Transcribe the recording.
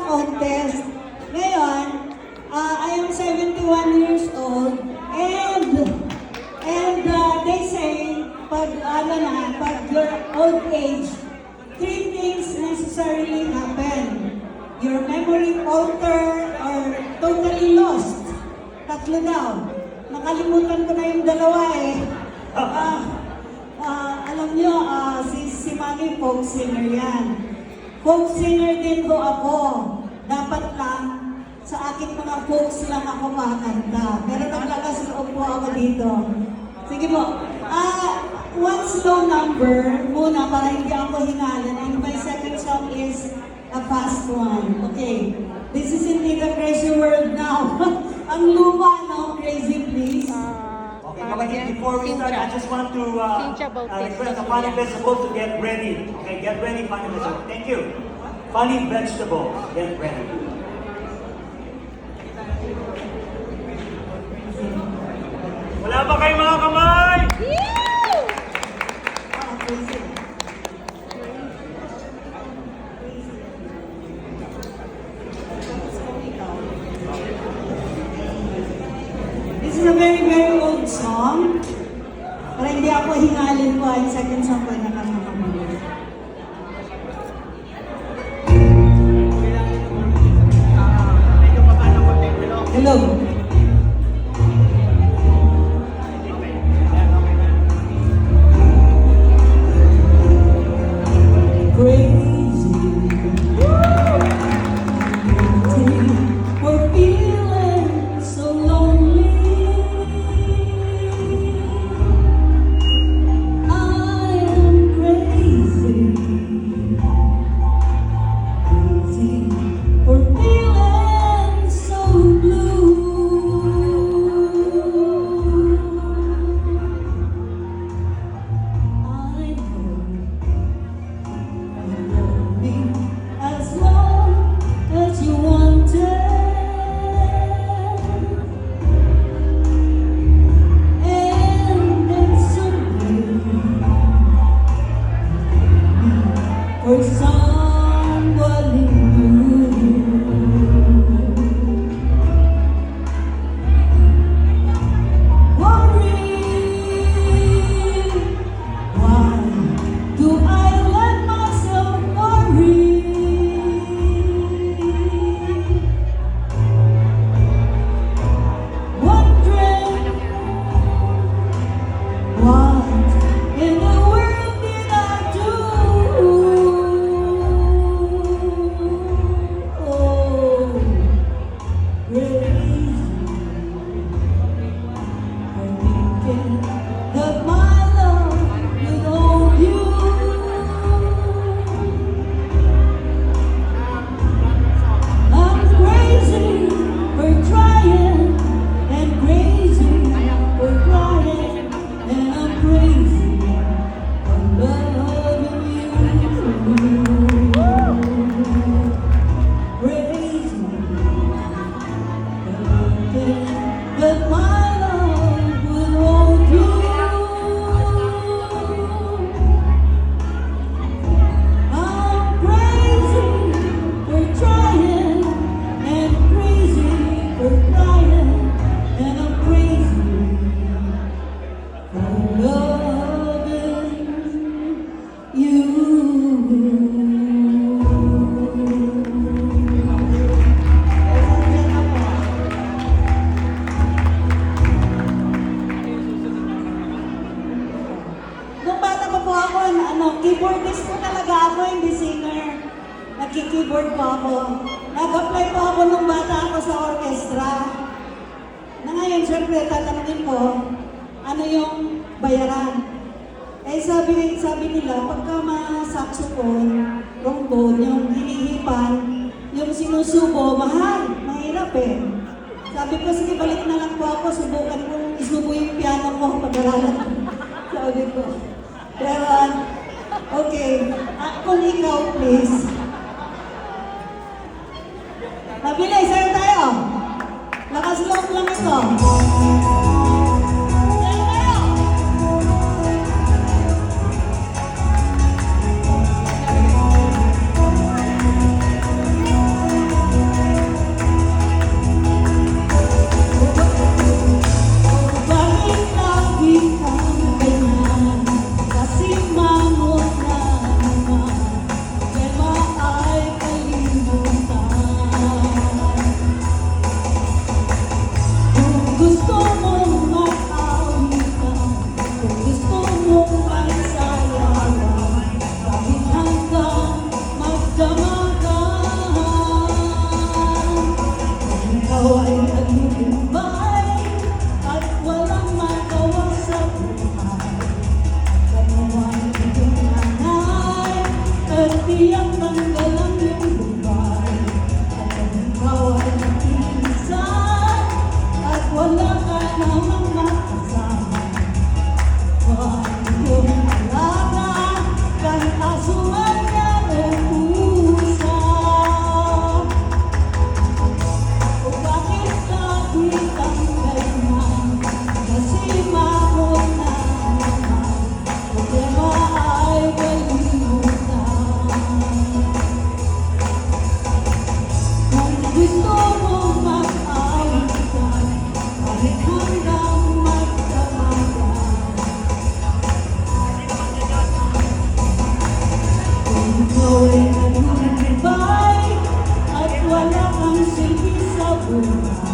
contest. Ngayon, I am 71 years old and they say, pag your old age, three things necessarily happen. Your memory alter or totally lost. Tatlo daw. Nakalimutan ko na yung dalawa eh. Alam nyo, si Mami folk singer yan. Folk singer din ho ako. Dapat lang, sa aking mga folks lang ako makakanta. Pero naglakas loob po ako dito. Sige po. One slow number muna para hindi ako hingalan. And my second song is a fast one. Okay. This is indeed a crazy world now. Ang luma, no? Crazy, please. Okay, before we start, I just want to request the Funny Vegetable to get ready. Okay, get ready, Funny Vegetable. Thank you. Funny Vegetable, get ready. Wala ba kayo mga kamay? This is a very, very old song. Para hindi ako hingalin ko ang second song ko na kakamamulit. Hello. For someone new. Worry, why do I let myself worry? Wondering what in the world did I do? That my love will hold you. I'm crazy for trying and crazy for crying, and I'm crazy for loving you. Crazy that my love will hold you. I'm crazy for trying and crazy for crying, and I'm crazy for loving you. Nung bata pa po ako, keyboardist po talaga ako, hindi singer. Nagki-keyboard po ako. Nag-apply po ako nung bata ako sa orchestra. Na ngayon, syempre, tatanungin ko, ano yung bayaran? Eh, sabi nila, pagka ma-saxophone, trombone, yung hinihipan, yung sinusubo, mahal, mahirap eh. Sabi ko, sige, balik na lang po ako, subukan kong isubo yung piano ko pag-aralan. Sabi ko. Pero, okay. Kung ikaw, please. Mabilis, sa'yo tayo. Lakas loob lang ito. Sa'yo tayo. buhay.